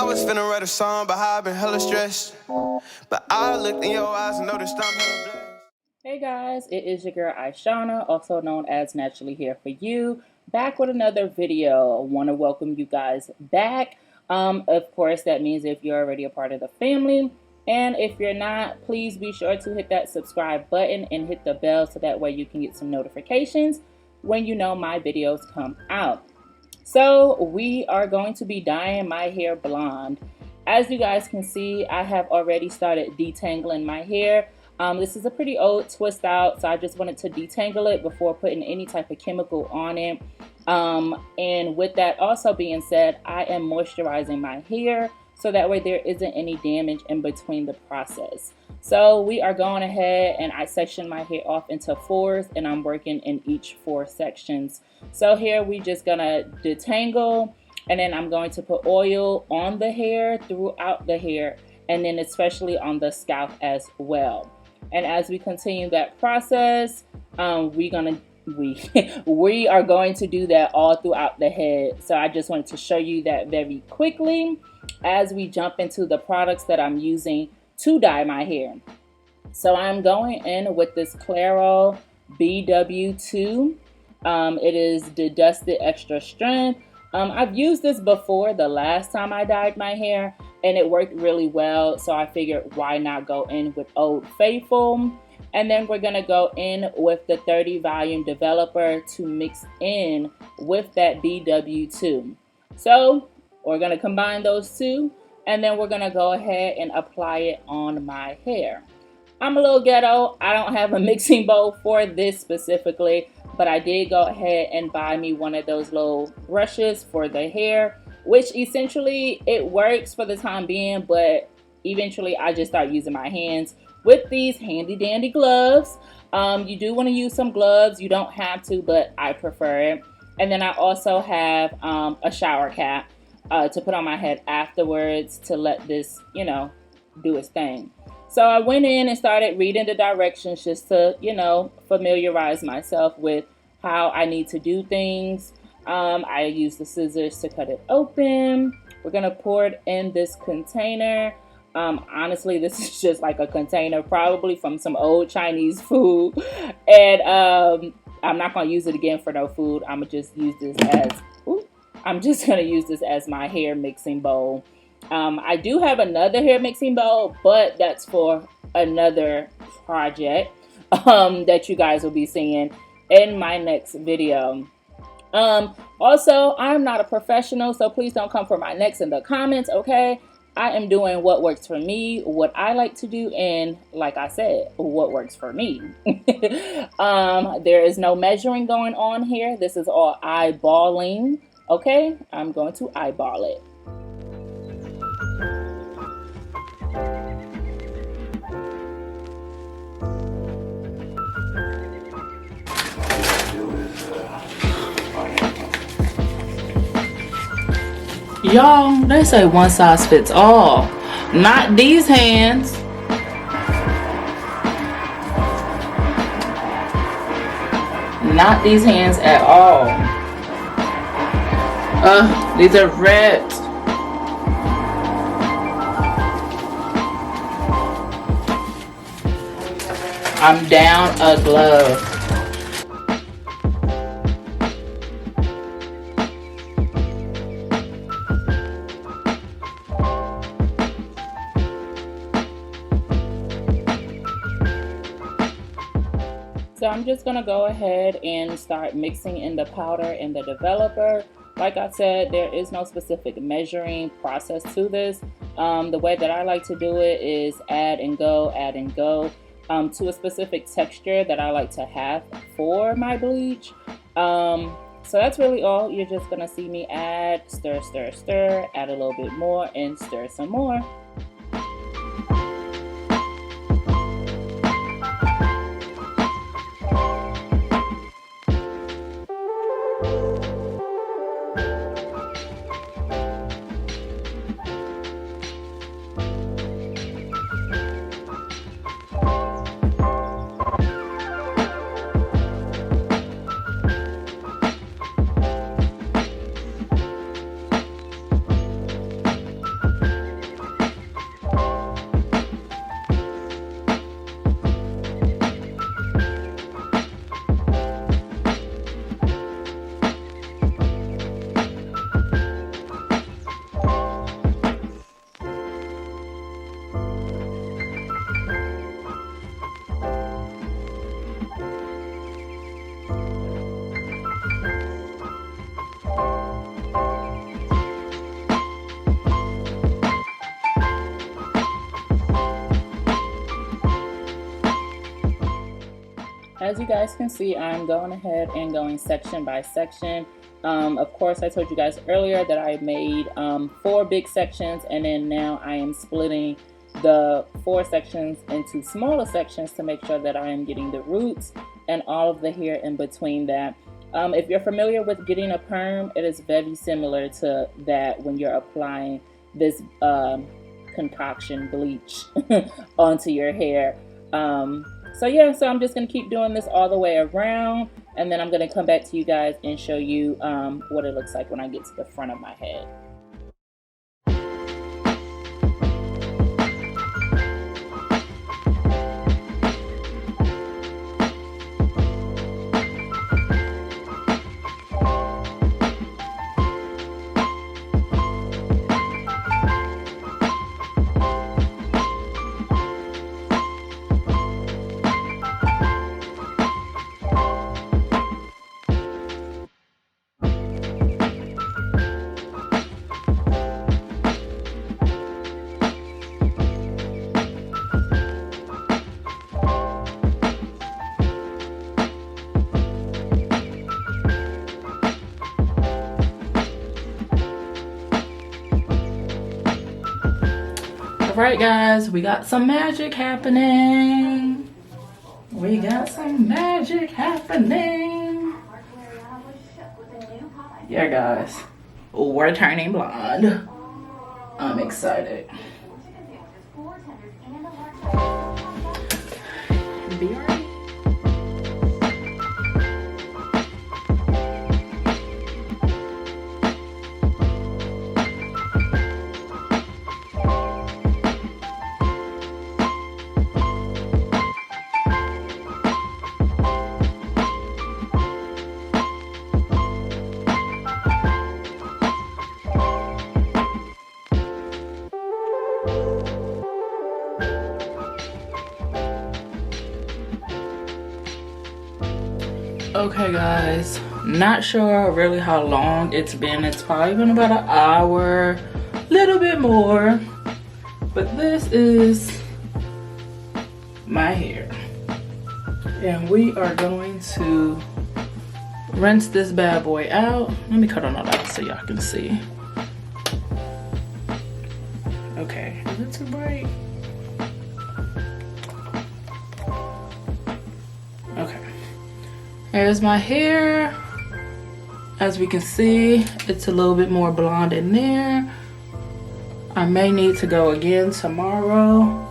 I was finna write a song, but I've been hella stressed. But I looked in your eyes and noticed I'm hella blessed. Hey guys, it is your girl Jaeshun, also known as Naturally Hair For You, back with another video. I want to welcome you guys back. Of course, that means if you're already a part of the family, and if you're not, please be sure to hit that subscribe button and hit the bell so that way you can get some notifications when you know my videos come out. So we are going to be dyeing my hair blonde. As you guys can see, I have already started detangling my hair. This is a pretty old twist out, so I just wanted to detangle it before putting any type of chemical on it. And with that also being said, I am moisturizing my hair so that way there isn't any damage in between the process. So we are going ahead and I section my hair off into fours, and I'm working in each 4 sections. So here we just gonna detangle, and then I'm going to put oil on the hair, throughout the hair, and then especially on the scalp as well. And as we continue that process, we are going to do that all throughout the head. So I just wanted to show you that very quickly as we jump into the products that I'm using to dye my hair. So I'm going in with this Clairol BW2. It is the Dusted Extra Strength. I've used this before the last time I dyed my hair, and it worked really well, so I figured why not go in with Old Faithful. And then we're gonna go in with the 30 volume developer to mix in with that BW2. So we're gonna combine those two, and then we're gonna go ahead and apply it on my hair. I'm a little ghetto. I don't have a mixing bowl for this specifically, but I did go ahead and buy me one of those little brushes for the hair, which essentially it works for the time being, but eventually I just start using my hands with these handy dandy gloves. You do want to use some gloves. You don't have to, but I prefer it. And then I also have a shower cap to put on my head afterwards to let this, you know, do its thing. So I went in and started reading the directions just to, you know, familiarize myself with how I need to do things. I use the scissors to cut it open. We're gonna pour it in this container. Honestly, this is just like a container probably from some old Chinese food. And I'm not gonna use it again for no food. I'm just gonna use this as my hair mixing bowl. I do have another hair mixing bowl, but that's for another project that you guys will be seeing in my next video. Also, I'm not a professional, so please don't come for my necks in the comments, okay? I am doing what works for me, what I like to do, and like I said, what works for me. There is no measuring going on here. This is all eyeballing, okay? I'm going to eyeball it. Y'all, they say one size fits all. Not these hands. Not these hands at all. These are red. I'm down a glove. So I'm just gonna go ahead and start mixing in the powder and the developer. Like I said, there is no specific measuring process to this. The way that I like to do it is add and go to a specific texture that I like to have for my bleach. So that's really all. You're just gonna see me add, stir, add a little bit more and stir some more. as you guys can see, I'm going ahead and going section by section. Of course, I told you guys earlier that I made 4 big sections, and then now I am splitting the 4 sections into smaller sections to make sure that I am getting the roots and all of the hair in between that. If you're familiar with getting a perm, it is very similar to that when you're applying this concoction bleach onto your hair. So yeah, so I'm just gonna keep doing this all the way around, and then I'm gonna come back to you guys and show you what it looks like when I get to the front of my head. Alright guys, we got some magic happening. We got some magic happening. Yeah guys, we're turning blonde. I'm excited. Be alright. Okay guys, not sure really how long it's been. It's probably been about an hour, little bit more, but this is my hair, and we are going to rinse this bad boy out. Let me cut on the light so y'all can see. Okay, is it too bright? Okay. There's my hair. As we can see, it's a little bit more blonde in there. I may need to go again tomorrow,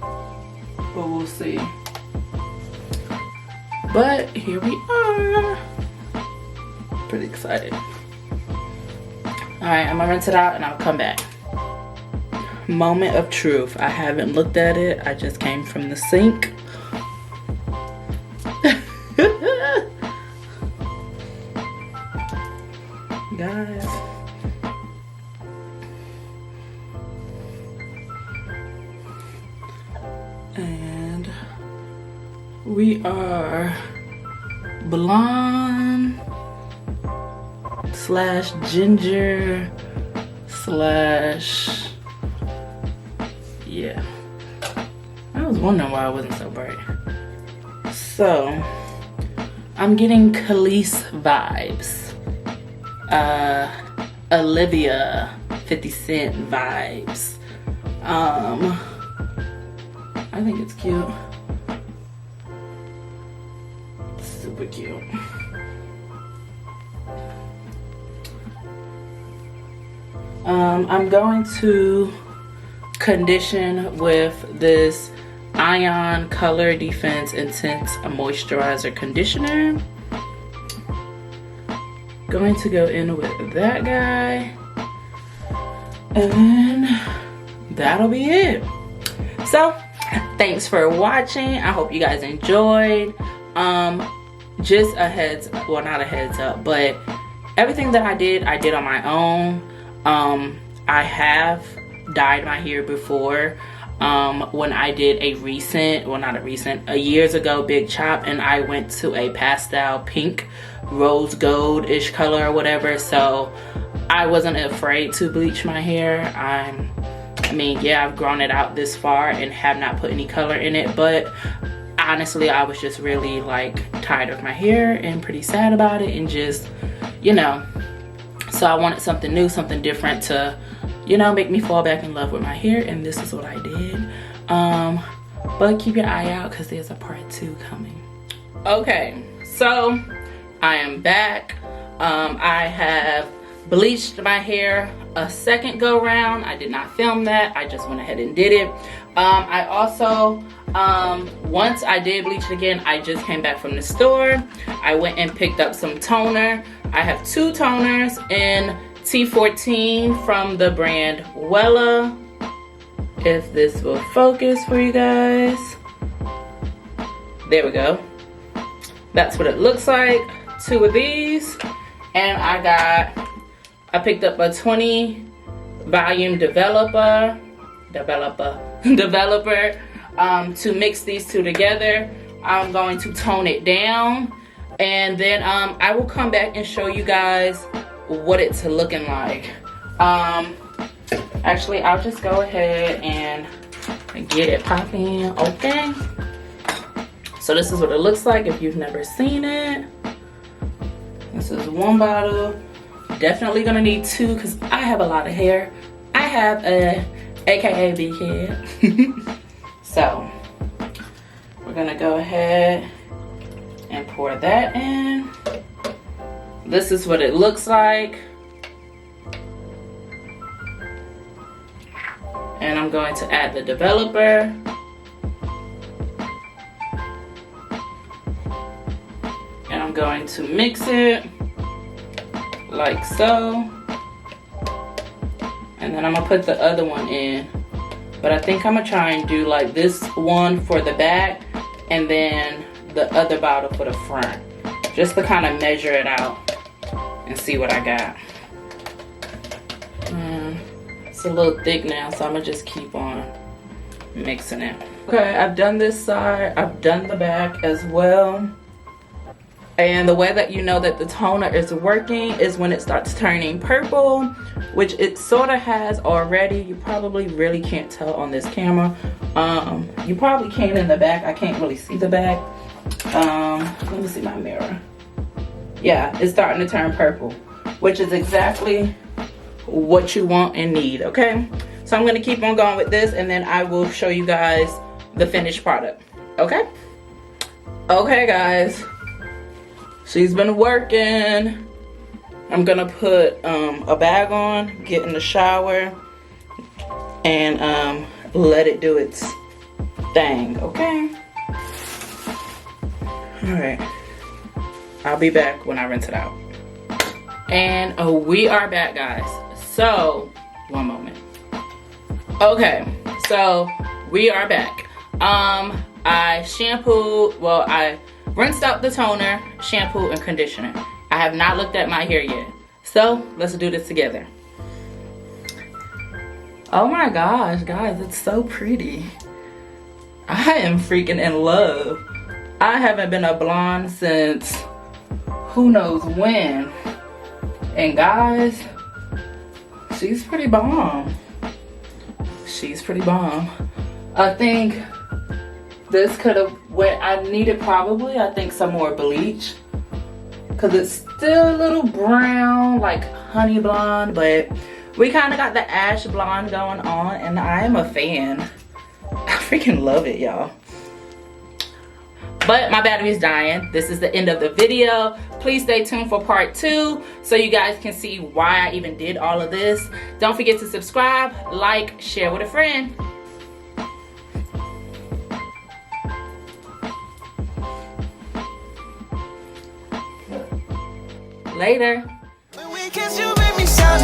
but we'll see. But here we are. Pretty excited. Alright, I'm gonna rinse it out and I'll come back. Moment of truth. I haven't looked at it. I just came from the sink. Guys, and we are blonde slash ginger slash, yeah, I was wondering why it wasn't so bright. So I'm getting Khalees vibes. Olivia 50 Cent vibes. I think it's cute. Super cute. I'm going to condition with this Ion Color Defense Intense Moisturizer Conditioner. Going to go in with that guy, and then that'll be it. So thanks for watching. I hope you guys enjoyed. Just a heads, well, not a heads up, but everything that I did on my own. I have dyed my hair before. When I did a recent, well, not a recent, a years ago big chop, and I went to a pastel pink rose gold-ish color or whatever, so I wasn't afraid to bleach my hair. I mean, yeah, I've grown it out this far and have not put any color in it, but honestly, I was just really like tired of my hair and pretty sad about it, and just, you know, so I wanted something new, something different to, you know, make me fall back in love with my hair, and this is what I did. But keep your eye out because there's a part 2 coming. Okay, so I am back. I have bleached my hair a second go round. I did not film that. I just went ahead and did it. I also, once I did bleach it again, I just came back from the store. I went and picked up some toner. I have 2 toners in T14 from the brand Wella. If this will focus for you guys. There we go. That's what it looks like. 2 of these. And I picked up a 20 volume developer to mix these 2 together. I'm going to tone it down, and then I will come back and show you guys what it's looking like. Actually, I'll just go ahead and get it popping. Okay, so this is what it looks like if you've never seen it. This is 1 bottle. Definitely gonna need 2 because I have a lot of hair. I have a AKA big head. So we're gonna go ahead and pour that in. This is what it looks like. And I'm going to add the developer. And I'm going to mix it like so. And then I'm gonna put the other one in. But I think I'm gonna try and do like this one for the back and then the other bottle for the front. Just to kind of measure it out and see what I got. It's a little thick now, so I'm gonna just keep on mixing it. Okay, I've done this side, I've done the back as well. And the way that you know that the toner is working is when it starts turning purple, which it sort of has already. You probably really can't tell on this camera. You probably can in the back. I can't really see the back. Let me see my mirror. Yeah, it's starting to turn purple, which is exactly what you want and need, okay? So I'm gonna keep on going with this, and then I will show you guys the finished product, okay? Okay, guys. She's been working. I'm gonna put a bag on, get in the shower, and let it do its thing, okay? Alright. I'll be back when I rinse it out. And we are back, guys. So, one moment. Okay, so we are back. I shampooed, well, I rinsed out the toner, shampoo, and conditioner. I have not looked at my hair yet. So, let's do this together. Oh my gosh, guys, it's so pretty. I am freaking in love. I haven't been a blonde since who knows when. And guys, she's pretty bomb. She's pretty bomb. I think this could have went, I needed probably, I think, some more bleach. Because it's still a little brown, like honey blonde, but we kind of got the ash blonde going on, and I am a fan. I freaking love it, y'all. But my battery is dying. This is the end of the video. Please stay tuned for part 2 so you guys can see why I even did all of this. Don't forget to subscribe, like, share with a friend. Later. When we kiss, you make me sound